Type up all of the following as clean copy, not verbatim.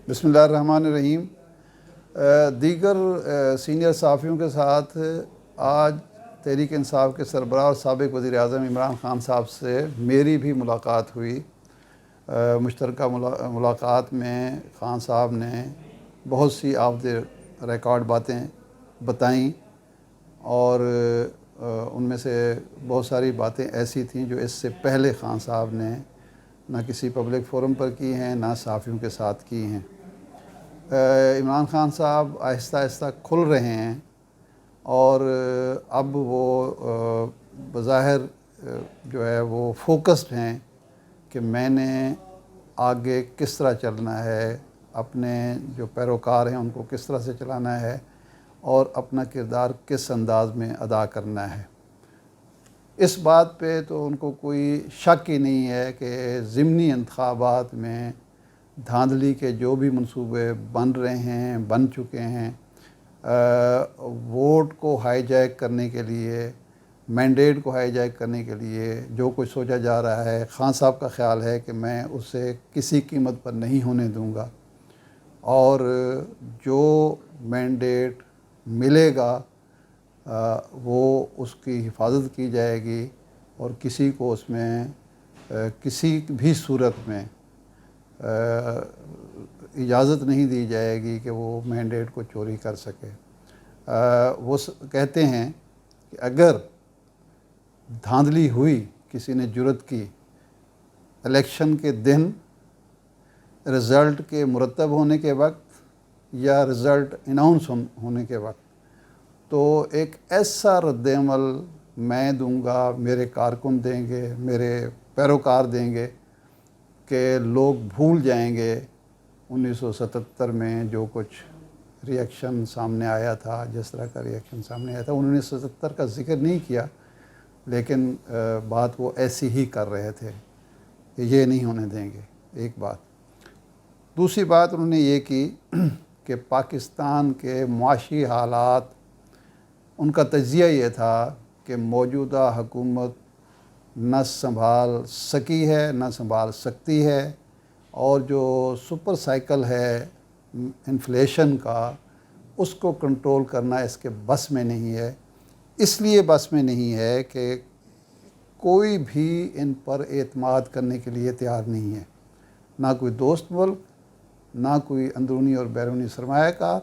बिस्मिल्लाहिर्रहमानिर्रहीम। दीगर सीनियर सहाफ़ियों के साथ आज तहरीक इंसाफ के सरबराह और साबिक़ वज़ीर आज़म इमरान ख़ान साहब से मेरी भी मुलाकात हुई। मुश्तरका मुलाकात में ख़ान साहब ने बहुत सी ऑफ द रिकॉर्ड बातें बताईं और उनमें से बहुत सारी बातें ऐसी थीं जो इससे पहले ख़ान साहब ने ना किसी पब्लिक फोरम पर की हैं, ना सहाफ़ियों के साथ की हैं। इमरान ख़ान साहब आहिस्ता आहिस्ता खुल रहे हैं और अब वो बज़ाहिर जो है वो फोकस्ड हैं कि मैंने आगे किस तरह चलना है, अपने जो पैरोकार हैं उनको किस तरह से चलाना है और अपना किरदार किस अंदाज़ में अदा करना है। इस बात पे तो उनको कोई शक ही नहीं है कि ज़िमनी इंतखाबात में धांधली के जो भी मंसूबे बन रहे हैं, बन चुके हैं, वोट को हाईजैक करने के लिए, मैंडेट को हाईजैक करने के लिए जो कुछ सोचा जा रहा है, ख़ान साहब का ख़्याल है कि मैं उसे किसी कीमत पर नहीं होने दूंगा और जो मैंडेट मिलेगा वो उसकी हिफाजत की जाएगी और किसी को उसमें किसी भी सूरत में इजाज़त नहीं दी जाएगी कि वो मैंडेट को चोरी कर सके। वो कहते हैं कि अगर धांधली हुई, किसी ने जुर्रत की इलेक्शन के दिन, रिज़ल्ट के मुरतब होने के वक्त या रिज़ल्ट अनाउंस होने के वक्त, तो एक ऐसा रद्द-ए-अमल मैं दूंगा, मेरे कारकुन देंगे, मेरे पैरोकार देंगे कि लोग भूल जाएंगे 1977 में जो कुछ रिएक्शन सामने आया था, जिस तरह का रिएक्शन सामने आया था। 1977 का ज़िक्र नहीं किया, लेकिन बात वो ऐसी ही कर रहे थे कि ये नहीं होने देंगे, एक बात। दूसरी बात उन्होंने ये की कि पाकिस्तान के मुआशी हालात, उनका तज्ज़िया ये था कि मौजूदा हुकूमत न संभाल सकी है, न संभाल सकती है और जो सुपर साइकिल है इन्फ्लेशन का, उसको कंट्रोल करना इसके बस में नहीं है। इसलिए बस में नहीं है कि कोई भी इन पर एतमाद करने के लिए तैयार नहीं है, ना कोई दोस्त मुल्क, ना कोई अंदरूनी और बैरूनी सरमायाकार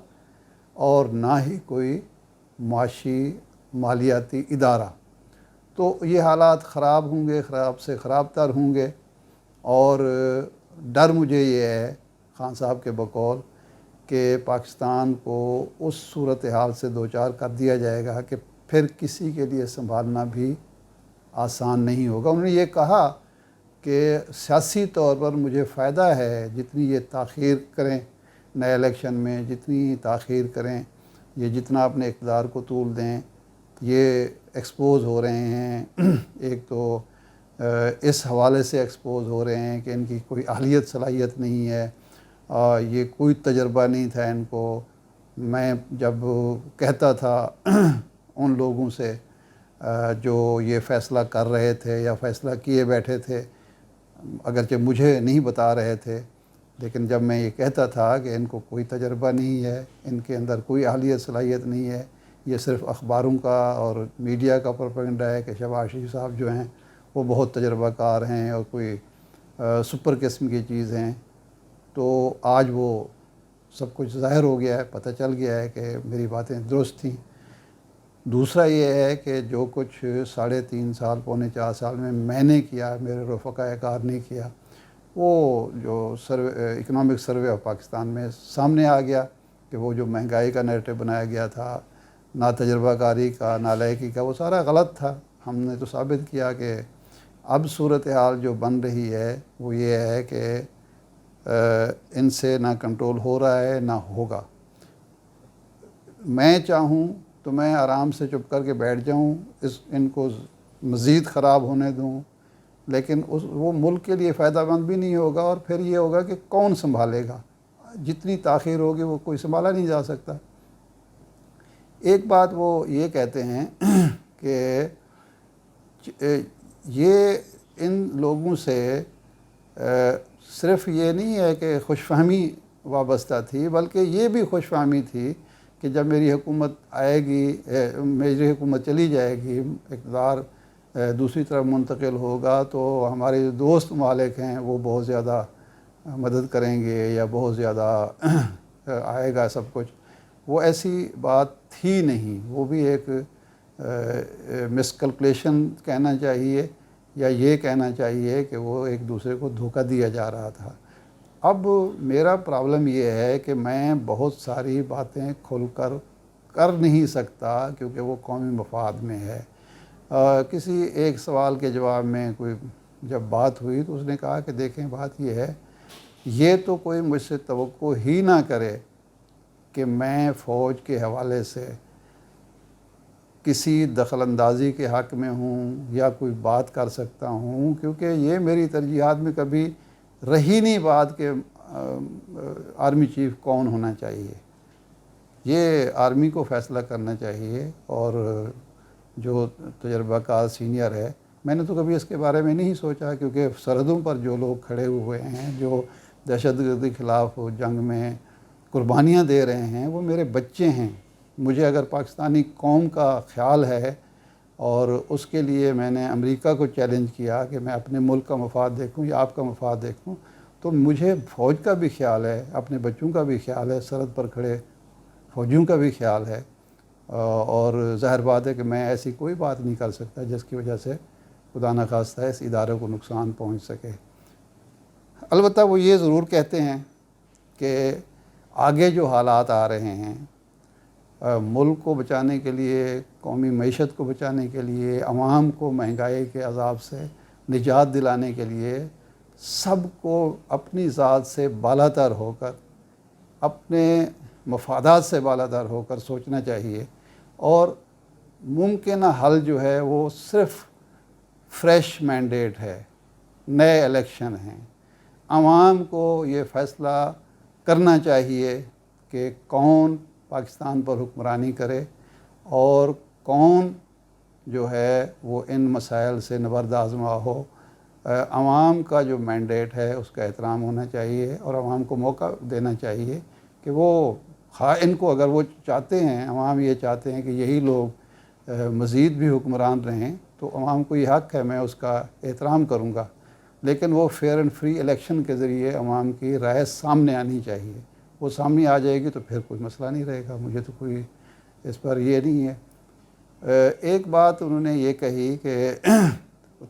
और ना ही कोई मुआशी मालियाती इदारा। तो ये हालात ख़राब होंगे, ख़राब से ख़राब तर होंगे और डर मुझे ये है ख़ान साहब के बकौल कि पाकिस्तान को उस सूरत हाल से दो चार कर दिया जाएगा कि फिर किसी के लिए संभालना भी आसान नहीं होगा। उन्होंने ये कहा कि सियासी तौर पर मुझे फ़ायदा है, जितनी ये ताख़ीर करें नए इलेक्शन में, जितनी ताख़ीर करें, ये जितना अपने इक़्तिदार को तूल दें, ये एक्सपोज़ हो रहे हैं। एक तो इस हवाले से एक्सपोज़ हो रहे हैं कि इनकी कोई अहलियत सलाहियत नहीं है, ये कोई तजर्बा नहीं था इनको। मैं जब कहता था उन लोगों से जो ये फ़ैसला कर रहे थे या फ़ैसला किए बैठे थे, अगरचे मुझे नहीं बता रहे थे, लेकिन जब मैं ये कहता था कि इनको कोई तजर्बा नहीं है, इनके अंदर कोई अहलियत सलाहियत नहीं है, ये सिर्फ़ अखबारों का और मीडिया का प्रोपेगेंडा है कि शहबाज शरीफ साहब जो हैं वो बहुत तजर्बाकार हैं और कोई सुपर किस्म की चीज़ हैं, तो आज वो सब कुछ ज़ाहिर हो गया है, पता चल गया है कि मेरी बातें दुरुस्त थीं। दूसरा ये है कि जो कुछ 3.5 साल, पौने 4 साल में मैंने किया, मेरे रफ़क़ाए-कार ने किया, वो जो इकनॉमिक सर्वे ऑफ पाकिस्तान में सामने आ गया कि वो जो महंगाई का नैरेटिव बनाया गया था, ना तजर्बाकारी का, नालायकी का, वो सारा गलत था। हमने तो साबित किया कि अब सूरत हाल जो बन रही है वो ये है कि इनसे ना कंट्रोल हो रहा है ना होगा। मैं चाहूँ तो मैं आराम से चुप करके बैठ जाऊँ, इनको मज़ीद ख़राब होने दूँ, लेकिन वो मुल्क के लिए फ़ायदेमंद भी नहीं होगा और फिर ये होगा कि कौन संभालेगा। जितनी ताख़ीर होगी वो कोई संभाला नहीं जा सकता। एक बात वो ये कहते हैं कि ये इन लोगों से सिर्फ़ ये नहीं है कि खुशफहमी وابستہ تھی، بلکہ یہ بھی خوش فہمی تھی کہ جب میری حکومت آئے گی، میری حکومت چلی جائے گی، اقتدار دوسری طرف منتقل ہوگا، تو ہمارے جو دوست ممالک ہیں وہ بہت زیادہ مدد کریں گے یا بہت زیادہ آئے گا سب کچھ۔ وہ ایسی بات تھی نہیں، وہ بھی ایک مس کیلکولیشن کہنا چاہیے، یا یہ کہنا چاہیے کہ وہ ایک دوسرے کو دھوکہ دیا جا رہا تھا۔ اب میرا پرابلم یہ ہے کہ میں بہت ساری باتیں کھل کر نہیں سکتا، کیونکہ وہ قومی مفاد میں ہے۔ کسی ایک سوال کے جواب میں کوئی جب بات ہوئی تو اس نے کہا کہ دیکھیں بات یہ ہے، یہ تو کوئی مجھ سے توقع ہی نہ کرے کہ میں فوج کے حوالے سے کسی دخل اندازی کے حق میں ہوں یا کوئی بات کر سکتا ہوں، کیونکہ یہ میری ترجیحات میں کبھی رہی نہیں بات کہ آرمی چیف کون ہونا چاہیے۔ یہ آرمی کو فیصلہ کرنا چاہیے، اور جو تجربہ کار سینئر ہے، میں نے تو کبھی اس کے بارے میں نہیں سوچا، کیونکہ سرحدوں پر جو لوگ کھڑے ہوئے ہیں، جو دہشت گردی کے خلاف جنگ میں قربانیاں دے رہے ہیں، وہ میرے بچے ہیں۔ مجھے اگر پاکستانی قوم کا خیال ہے، اور اس کے لیے میں نے امریکہ کو چیلنج کیا کہ میں اپنے ملک کا مفاد دیکھوں یا آپ کا مفاد دیکھوں، تو مجھے فوج کا بھی خیال ہے، اپنے بچوں کا بھی خیال ہے، سرحد پر کھڑے فوجیوں کا بھی خیال ہے، اور ظاہر بات ہے کہ میں ایسی کوئی بات نہیں کر سکتا جس کی وجہ سے خدا نخواستہ اس ادارے کو نقصان پہنچ سکے۔ البتہ وہ یہ ضرور کہتے ہیں کہ آگے جو حالات آ رہے ہیں، ملک کو بچانے کے لیے، قومی معیشت کو بچانے کے لیے، عوام کو مہنگائی کے عذاب سے نجات دلانے کے لیے، سب کو اپنی ذات سے بالاتر ہو کر، اپنے مفادات سے بالاتر ہو کر سوچنا چاہیے، اور ممکنہ حل جو ہے وہ صرف فریش مینڈیٹ ہے، نئے الیکشن ہیں۔ عوام کو یہ فیصلہ کرنا چاہیے کہ کون پاکستان پر حکمرانی کرے، اور کون جو ہے وہ ان مسائل سے نبرد آزما ہو۔ عوام کا جو مینڈیٹ ہے اس کا احترام ہونا چاہیے، اور عوام کو موقع دینا چاہیے کہ وہ ان کو، اگر وہ چاہتے ہیں، عوام یہ چاہتے ہیں کہ یہی لوگ مزید بھی حکمران رہیں، تو عوام کو یہ حق ہے، میں اس کا احترام کروں گا، لیکن وہ فیئر اینڈ فری الیکشن کے ذریعے عوام کی رائے سامنے آنی چاہیے۔ وہ سامنے آ جائے گی تو پھر کوئی مسئلہ نہیں رہے گا، مجھے تو کوئی اس پر یہ نہیں ہے۔ ایک بات انہوں نے یہ کہی کہ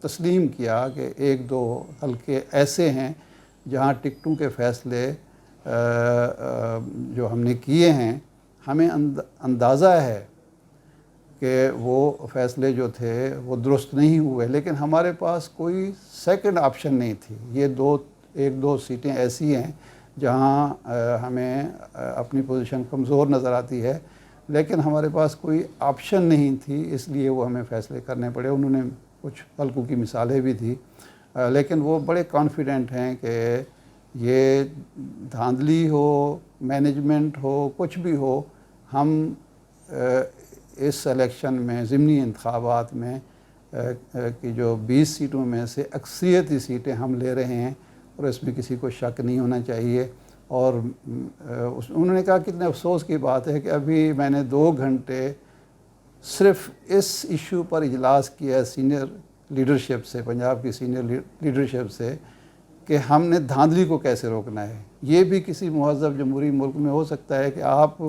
تسلیم کیا کہ ایک دو حلقے ایسے ہیں جہاں ٹکٹوں کے فیصلے جو ہم نے کیے ہیں، ہمیں اندازہ ہے کہ وہ فیصلے جو تھے وہ درست نہیں ہوئے، لیکن ہمارے پاس کوئی سیکنڈ آپشن نہیں تھی۔ یہ ایک دو سیٹیں ایسی ہیں جہاں ہمیں اپنی پوزیشن کمزور نظر آتی ہے، لیکن ہمارے پاس کوئی آپشن نہیں تھی، اس لیے وہ ہمیں فیصلے کرنے پڑے۔ انہوں نے کچھ حلقوں کی مثالیں بھی دی، لیکن وہ بڑے کانفیڈنٹ ہیں کہ یہ دھاندلی ہو، مینجمنٹ ہو، کچھ بھی ہو، ہم اس الیکشن میں، ضمنی انتخابات میں کی جو 20 سیٹوں میں سے اکثریتی سیٹیں ہم لے رہے ہیں، اور اس میں کسی کو شک نہیں ہونا چاہیے۔ اور انہوں نے کہا کتنے افسوس کی بات ہے کہ ابھی میں نے 2 گھنٹے صرف اس ایشو پر اجلاس کیا سینئر لیڈرشپ سے، پنجاب کی سینئر لیڈرشپ سے، کہ ہم نے دھاندلی کو کیسے روکنا ہے۔ یہ بھی کسی مہذب جمہوری ملک میں ہو سکتا ہے کہ آپ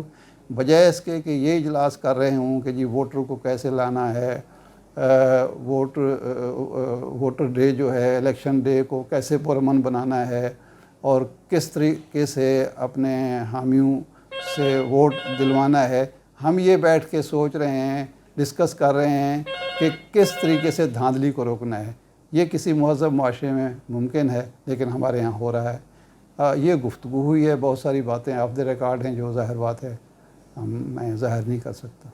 بجائے اس کے کہ یہ اجلاس کر رہے ہوں کہ جی ووٹر کو کیسے لانا ہے، ووٹر ڈے جو ہے، الیکشن ڈے کو کیسے پرامن بنانا ہے، اور کس طریقے سے اپنے حامیوں سے ووٹ دلوانا ہے، ہم یہ بیٹھ کے سوچ رہے ہیں، ڈسکس کر رہے ہیں کہ کس طریقے سے دھاندلی کو روکنا ہے۔ یہ کسی مہذب معاشرے میں ممکن ہے، لیکن ہمارے یہاں ہو رہا ہے۔ یہ گفتگو ہوئی ہے، بہت ساری باتیں آف دی ریکارڈ ہیں جو ظاہر بات ہے میں ظاہر نہیں کر سکتا۔